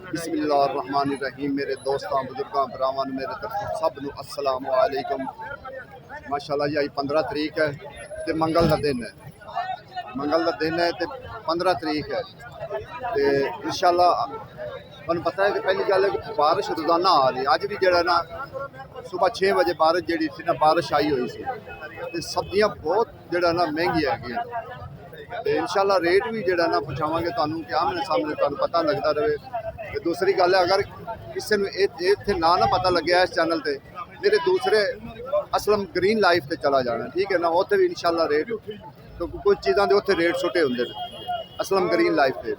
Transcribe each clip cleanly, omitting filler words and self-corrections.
बिस्मिल्लाहिर्रहमानिर्रहीम। मेरे दोस्तों बुजुर्गों भरावां मेरे तरफ सब नूं अस्सलाम वालेकुम। माशाअल्लाह जी, आज 15 तरीक है तो मंगल का दिन है। मंगल का दिन है तो 15 तरीक है तो इंशाअल्लाह तुहानूं पता है कि पहली गल है कि बारिश रोज़ाना आ रही। अज भी जो ना सुबह 6 बजे बारिश जी सी ना बारिश आई हुई सी ते सब्जियां बहुत जो ना महंगी है तो इंशाअल्लाह रेट भी जो ना पहुँचावे तुहानूं कि आमने सामने तुहानूं पता लगता रहे। तो दूसरी गल है अगर किसी ने इतने ना पता लगे इस चैनल पर मेरे दूसरे असलम ग्रीन लाइफ से चला जाना, ठीक है ना। उत्थे भी इंशाअल्लाह रेट तो कुछ चीज़ों के उत्थे रेट छुटे होंगे असलम ग्रीन लाइफ से,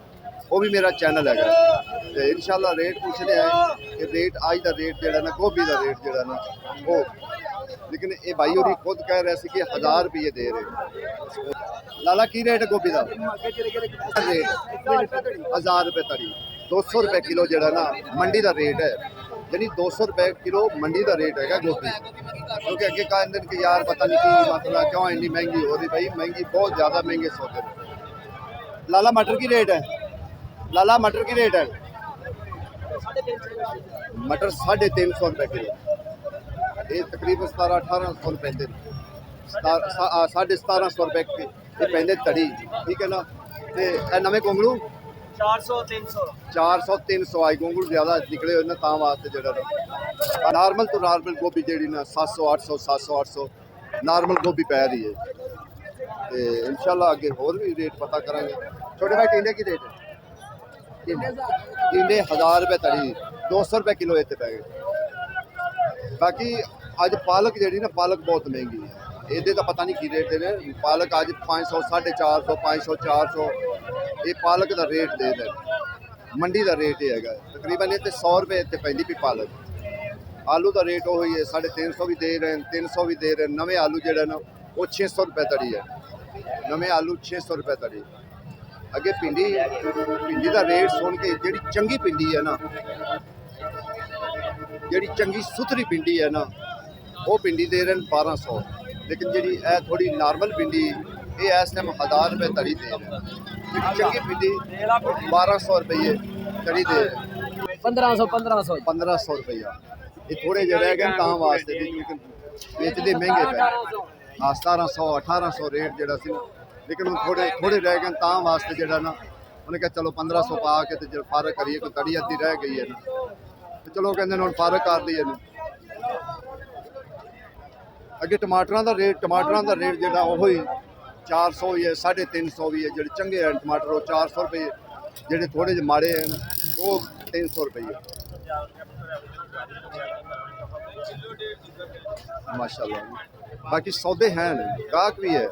वो भी मेरा चैनल है तो इंशाअल्लाह रेट पूछने हैं कि रेट आज का रेट जो ना गोभी का रेट जो ना वो, लेकिन ये भाई और खुद कह रहे थे कि 1000 रुपये दे रहे। लाला की रेट है गोभी का रेट 1000 रुपये तड़ी 200 रुपये किलो जो ना मंडी का रेट है, यानी 200 रुपये किलो मंडी का रेट है गोभी। क्योंकि अगे कहते हैं कि यार पता नहीं कि मतलब क्यों इन्नी महंगी हो रही। भाई महंगी बहुत ज़्यादा महंगे सौदे। लाला मटर की रेट है, लाला मटर की रेट है मटर 350 रुपये किलो, ये तकरीबन 1700-1800 रुपये दे 1750 रुपये ये पेंदे तड़ी, ठीक है ना। तो नवे गोंगलू 400-300 आई गोंगलू ज़्यादा निकले हो ना वास्ते जो नॉर्मल तो नॉर्मल गोभी जी ना 700-800 700-800 नॉर्मल गोभी पै रही है। तो इंशाल्लाह आगे होर भी रेट पता करेंगे। छोटे भाई टिंडे की रेट है टिंडे 1000 रुपये तड़ी 200 रुपये किलो इतने पै गए। बाकी अज पालक जी ना पालक बहुत महंगी है, ये तो पता नहीं की रेट दे रहे। पालक अज 500 450 500 400 ये पालक का रेट दे रहे। मंडी का रेट ये है तकरीबन इतने 100 रुपये इतने पैंती भी पालक। आलू का रेट वो है 350 भी दे रहे हैं 300 भी दे रहे हैं। नवे आलू जो ना वो 600 रुपये तड़ी है, नवे आलू 600 रुपये तड़ी। अगे भिंडी का रेट सुन के जी चंगी भिंडी है ना, जी चंगी सुथरी भिंडी है ना वो भिंडी दे रहे हैं 1200, लेकिन जी थोड़ी नॉर्मल भिंडी ये इस टाइम 1000 रुपये तड़ी दे रहे हैं। चंगी भिंडी 1200 रुपये तड़ी दे रहे हैं। 1500 रुपया ये थोड़े जो रह गए तां वास्ते, लेकिन बेचते महंगे पे। हाँ 1700-1800 रेट जोड़ा सी, लेकिन थोड़े थोड़े रह गए तां वास्ते जोड़ा ना उन्हें कहा चलो 1500 पा के तो फारक करिए। कोई तड़ी अद्धी रह गई है ना तो चलो कहते हैं फारक कर दी है। अगे टमाटर का रेट जोड़ा वो 400 ही है 350 भी है। जो चंगे हैं टमाटर वो 400 रुपये, जोड़े थोड़े जे माड़े हैं वो 300 रुपये माशाल्लाह। बाकी सौदे हैं गाहक भी है,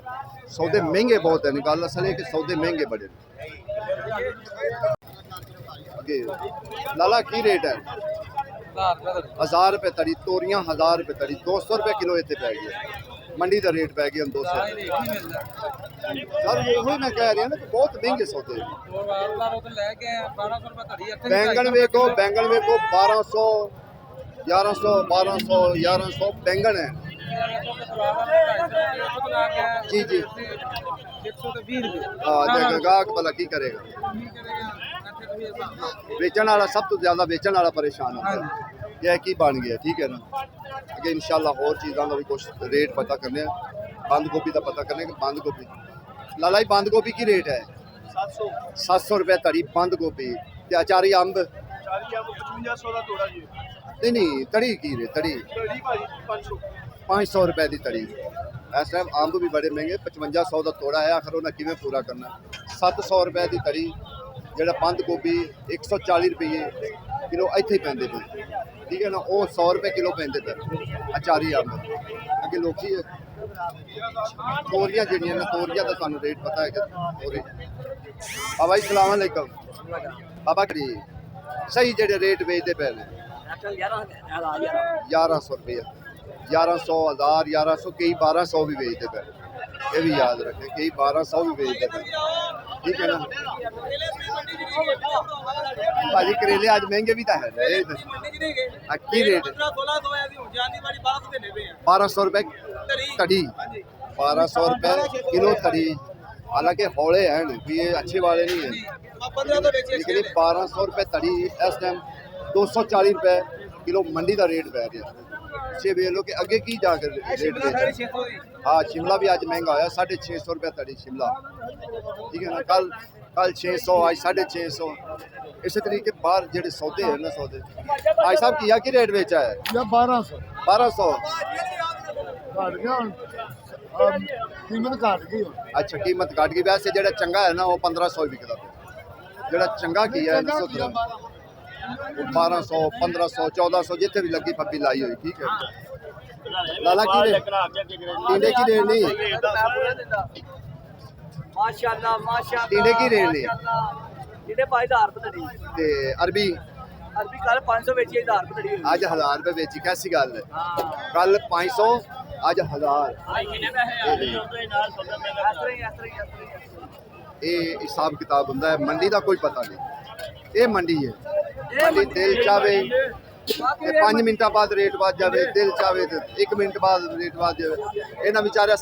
सौदे महंगे बहुत है। गल असल है कि सौदे महंगे बड़े। लाला की रेट है 1000 रुपये तड़ी तोरियां 1000 रुपये तड़ी 200 रुपये किलो इतने पै गए। मंडी का रेट पै गया 200 सर। वही मैं कह रही हूँ ना कि बहुत महंगे सौदे। बैंगन वेखो 1200 1100 1200 1100 बैंगन है जी जी। हाँ गाहक भला की करेगा, बेचने वाला सब तो ज्यादा बेचने वाला परेशान होता है। यह की बन गया, ठीक है ना। अगे इंशाल्लाह और चीज़ों का भी कुछ रेट पता करने। बंद गोभी का पता करने कि बंद गोभी लाला जी बंद गोभी की रेट है 700 रुपये तड़ी बंद गोभी। अचारी अम्ब नहीं तड़ी की रेट तड़ी 500 रुपये की तड़ी। इस टाइम अंब भी बड़े महंगे 5500 का तोड़ा है, आखिर उन्हें किमें पूरा करना। 700 रुपये की तड़ी जोड़ा बंद गोभी 140 रुपये किलो इत्थे पैंदे पे, ठीक है ना। वो 100 रुपये किलो पैंदे पे अचारी अम्ब। अगे लोग तोरियां जड़ियां ने तोरियां का सानू रेट पता है कि तोरी। बाबा जी सलाम अलैकुम। बाबा करी सही जेडे रेट बेचते पे 1100 रुपये 1100 1000 1100 कई 1200 भी बेचते पे। ये भी याद रखें कई 1200 भी बेचते पे, ठीक है ना। भाजी करेले आज महंगे भी तो है की रेट 1200 रुपये तड़ी 1200 रुपये किलो तड़ी हालांकि हौले हैं भी, ये अच्छे वाले नहीं हैं, लेकिन 1200 रुपये तड़ी इस टाइम 240 रुपये किलो मंडी का रेट पै रहा। छे वे लो कि अगे की जाकर रेट बेच। हाँ शिमला भी अज महंगा होया 650 रुपये तड़ी शिमला, ठीक है ना। कल 600 आज 650। इस तरीके बाहर जेडे सौदे हैं ना सौदे। भाई साहब किया की रेट बेचा है? 1200 कीमत घट गई। अच्छा कीमत घट गई। वैसे जेड़ा चंगा है ना वो 1500 बिकदा पिया, जेड़ा चंगा किया है 1200 1500 1400 जिथे भी लगी पब्बी लाई हुई, ठीक है। लाला की रेट टींडे की रेट नहीं, माशाअल्लाह माशाअल्लाह टींडे की रेट नहीं टींडे 5000 रुपए तड़ी ते अरबी अरबी कल 500 बेची 1000 रुपए तड़ी आज 1000 रुपये बेची। कैसी गल है? कल 500 आज 1000। ये हिसाब किताब होंदा है मंडी का, कोई पता नहीं। ये मंडी है, मंडी दिल चाहे ते 5 मिनटा बाद रेट बढ़ जाए, दिल चाहे तो 1 मिनट बाद रेट बढ़ जाए। इन्हें बेचारे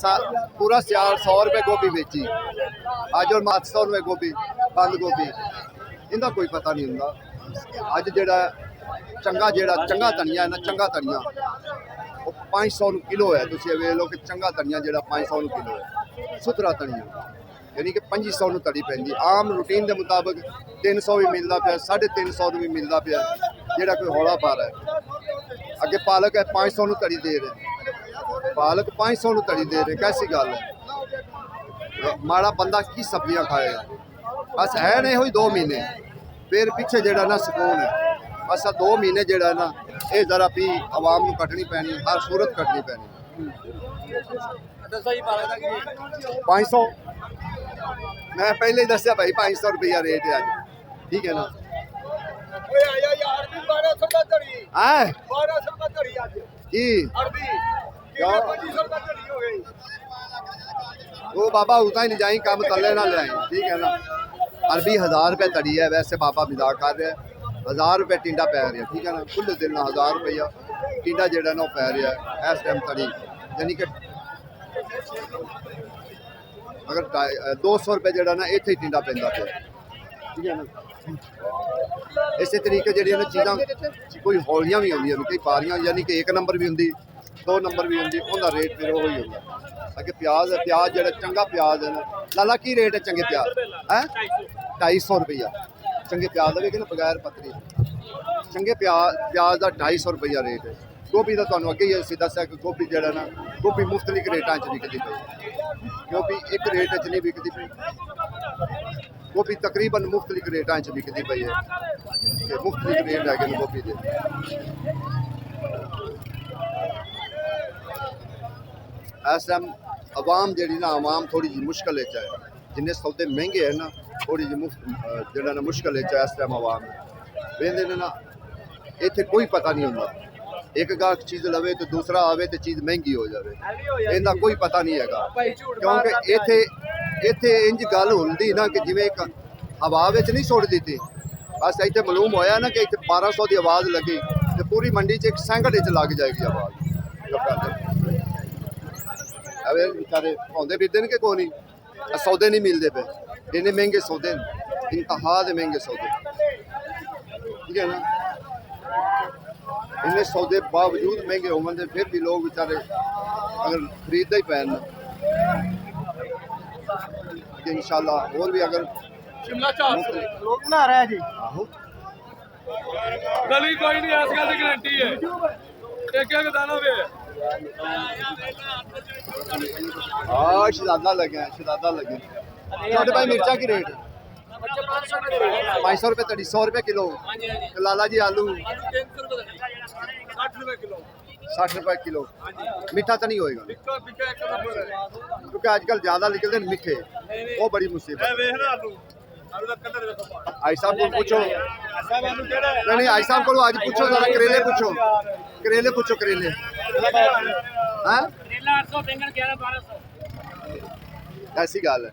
पूरा सियाल 100 रुपये गोभी बेची, अज और 800 रुपये गोभी बंद गोभी। इनका कोई पता नहीं होंदा। अज जेड़ा चंगा धनिया है ना, चंगा धनिया वो 500 किलो है। तुम वेख लो कि चंगा धनिया जेड़ा 500 किलो है, सुथरा धनिया यानी कि 2500 तड़ी पैंदी। आम रूटीन के मुताबिक 300 भी मिलता पाया, 350 भी मिलता पाया जेड़ा कोई हौला पा रहा है। अगे पालक है 500 तड़ी दे रहे, पालक 500 तड़ी दे रहे। कैसी गल है? माड़ा बंदा की सब्जियां खाएगा? बस है नहीं हुई 2 महीने, फिर पिछे जेड़ा ना सुकून है। बस 2 महीने जेड़ा ना ये जरा भी आवाम को कटनी पैनी, हर सूरत कटनी पैनी। 500 मैं पहले ही दसिया भाई 500 रुपया रेट है अज, ठीक है ना। की वो बाबा उतना ही नहीं जाई कम तले ना ले आई, ठीक है ना। अरबी 1000 रुपये तड़ी है। वैसे बाबा मजाक कर रहे हैं, 1000 रुपये टिंडा पै रहा, ठीक है ना। खुले दिल 1000 रुपया टिंडा जेड़ा ना पै रहा है इस टाइम तड़ी, यानी कि अगर 200 रुपये जेड़ा ना इत्थे टिंडा पैंदा पिया, ठीक है ना। इस तरीके जेह्ड़ियां ना चीज़ां कोई हौलियां भी होंदियां कई बारियां, यानी कि 1 नंबर भी होंदी 2 नंबर भी होंदी, उनका रेट फिर वो ही होंदा। अगे प्याज है, प्याज जेड़ा चंगा प्याज है ना। लाला की रेट है चंगे प्याज? है 250 रुपया चंगे प्याज का, लेकिन बगैर पतरी चंगे प्याज का 250 रुपया रेट है। गोभी का तुहानूं अगे ही असीं दस्सिया कि गोभी जेड़ा ना गोभी मुख्तलिफ रेटां च विकदी पई, गोभी एक रेट च नहीं विकदी पई, गोभी तकरीबन मुख्तलिफ रेटां च विकदी पई है। मुख्तलिफ रेट है गोभी के। इस टाइम आवाम जी ना आवाम थोड़ी जी मुश्किल है, जिन्हें सौदे महंगे है ना थोड़ी जी जो मुश्किल है इस टाइम आवाम वेंदे ने ना। इत्थे कोई पता नहीं होंदा, एक गाहक चीज़ लवे तो दूसरा आवे तो चीज़ महंगी हो जाए, इनका कोई पता नहीं है। क्योंकि इत्थे इंज गल होंदी ना कि जिवें एक हवा विच नहीं सुट दी। बस इत्थे मालूम होया ना कि इत्थे 1200 की आवाज़ लगी तो पूरी मंडी च 1 सैकंड लग जाएगी आवाज़। बेचारे आते फिरते कि कोई नहीं सौदे नहीं मिलते पे, इन्ने महंगे सौदे, इंतहा दे महंगे सौदे, ठीक है ना। इन्ने सौदे बावजूद महंगे होने फिर भी लोग बेचारे अगर खरीदते ही पैन, इंशाल्लाह और भी अगर शिमला लोग बना रहा है जी। आहो गली कोई नहीं, आजकल की गारंटी है, एक दाना भी है। हाँ शदादा लगे, शदादा लगे। छोटे भाई मिर्चा की रेट 500 रुपये तड़ी, 100 रुपये किलो। लाला जी आलू 60 रुपये किलो। मीठा तो नहीं होएगा क्योंकि आजकल ज्यादा निकलते हैं मीठे, वो बड़ी मुसीबत। आई साहब को पूछो, नहीं आई साहब को आज पूछो जरा, करेले पूछो, करेले पूछो, करेले हाँ ऐसी गल है।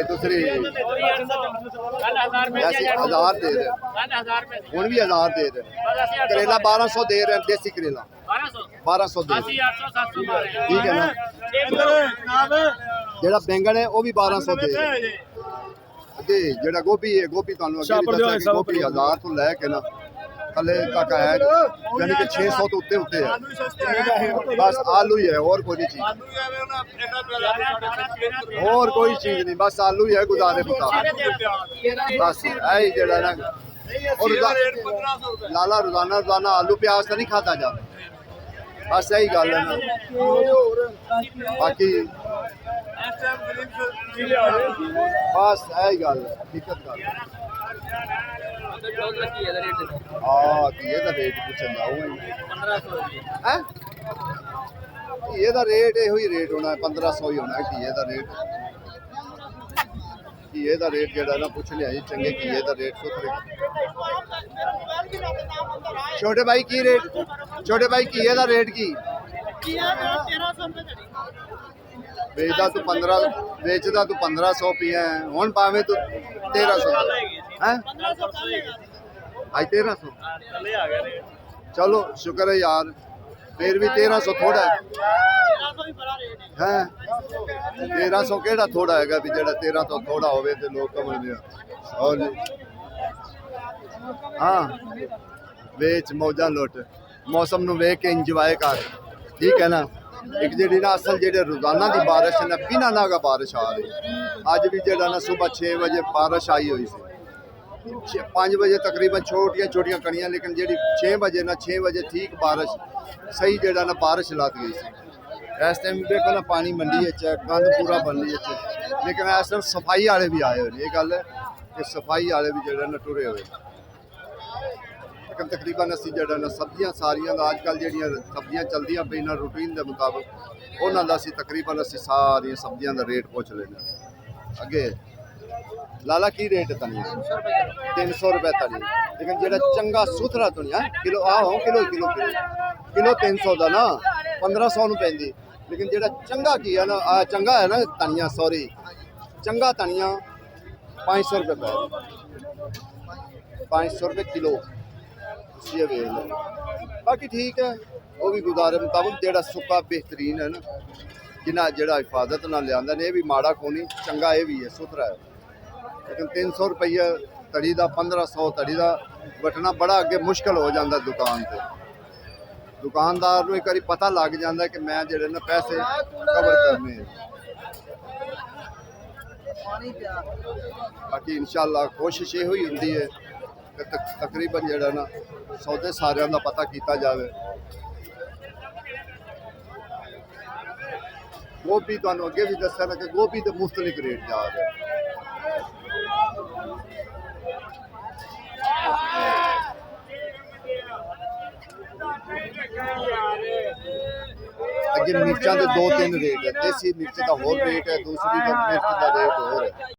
दूसरी 1000 दे रहे, हूँ भी 1000 दे रहे। करेला 1200 दे रहे हैं, देसी करेला 1200 दे, ठीक है ना। ਜਿਹੜਾ ਬੈਂਗਣ ਹੈ ਉਹ ਵੀ 1200 ਦੇ ਅੱਗੇ ਜਿਹੜਾ ਗੋਭੀ ਹੈ ਗੋਭੀ ਤੁਹਾਨੂੰ ਅੱਗੇ ਵੀ ਦੱਸਿਆ ਕਿ ਗੋਭੀ 1000 ਤੋਂ ਲੈ ਕੇ ਨਾ ਥੱਲੇ ਤੱਕ ਹੈ ਯਾਨੀ ਕਿ 600 ਤੋਂ ਉੱਤੇ ਹੈ ਬਸ ਆਲੂ ਹੀ है और कोई चीज और कोई चीज नहीं बस आलू ही है गुजारे मुताबिक बस यही जड़ा ना और लाला रोजाना आलू प्याज तो नहीं खाता जाता बस यही गल है ना बाकी बस यही गल है हकीकत गल ਇਹਦਾ ਰੇਟ ਪੁੱਛਣ ਜਾਊਗਾ ਹੈ ਇਹਦਾ ਰੇਟ ਇਹੋ ਹੀ ਰੇਟ ਹੋਣਾ 1500 ਹੀ ਹੋਣਾ ਘੀਏ ਦਾ ਰੇਟ ਘੀਏ ਦਾ ਰੇਟ ਜਿਹੜਾ ਨਾ ਪੁੱਛ ਲਿਆ ਜੀ ਚੰਗੇ ਘੀਏ ਦਾ ਰੇਟ ਸੁਥਰੇ ਛੋਟੇ ਭਾਈ ਕੀ ਰੇਟ ਛੋਟੇ ਭਾਈ ਘੀਏ ਦਾ ਰੇਟ ਕੀ ਵੇਚਦਾ ਤੂੰ 15 ਵੇਚਦਾ ਤੂੰ 1500 ਪਿਆ ਹੁਣ ਭਾਵੇਂ ਤੂੰ 1300 ਹੈ आज 1300 चलो शुक्र है यार फिर भी 1300 थोड़ा है 1300 केड़ा थोड़ा है भी जेड़ा 13 तो थोड़ा होवे ते लोग कमल और हाँ वेच मौजा लुट मौसम नु वेख के इंजॉय कर ठीक है ना एक जेड़ी ना असल जेड़े रोजाना दी बारिश है ना बिना नागा बारिश आ रही आज भी जेड़ा ना सुबह 6 बजे बारिश आई हुई सी 5 बजे तकरीबन छोटियां कणियां लेकिन जी 6 बजे ना 6 बजे ठीक बारिश सही जड़ा ना बारिश लग गई इस टाइम देखो ना पानी मंडी गंद पूरा बन ली लेकिन इस टाइम सफाई वाले भी आए हुए ये गल है कि सफाई वाले भी जड़ा ना टुरे हुए लेकिन तकरीबन असी जड़ा ना सब्जियां सारियां अजकल जड़ियां सब्जियां चलदियां पे ना रूटीन के मुताबिक उन्होंने का असी तकरीबन असी सारी सब्जियां का रेट पूछ लेना अगे लाला की रेट है धनिया 300 रुपए धनिया लेकिन जेड़ा चंगा सुथरा धनिया किलो आहो किलो 300 का ना 1500 नु पैंदी लेकिन जेड़ा चंगा की है ना चंगा है ना धनिया सॉरी चंगा धनिया 500 रुपए पै 500 रुपए किलो ये वे बाकी ठीक है वो भी गुजारे मुताबिक जेड़ा सुक्का बेहतरीन है ना जिन्हें जेड़ा हिफाजत ना लिया ने भी माड़ा कोनी चंगा ये भी है सुथरा है लेकिन 300 रुपये तड़ी का 1500 तड़ी का वटना बड़ा अगे मुश्किल हो जाता दुकान से दुकानदार को एक बार पता लग जाता कि मैं जेडे ना पैसे कवर करने बाकी इंशाअल्लाह कोशिश ये हुई होंगी है कि तकरीबन जेड़ा ना सौदे सारियां का पता किया जाए गोभी तुहानू अगे भी दस्या ना कि गोभी के मुख्तलिफ रेट जा रहे अगे मिर्चा के 2-3 रेट है देसी मिर्च का होर रेट है दूसरी मिर्च का रेट होर है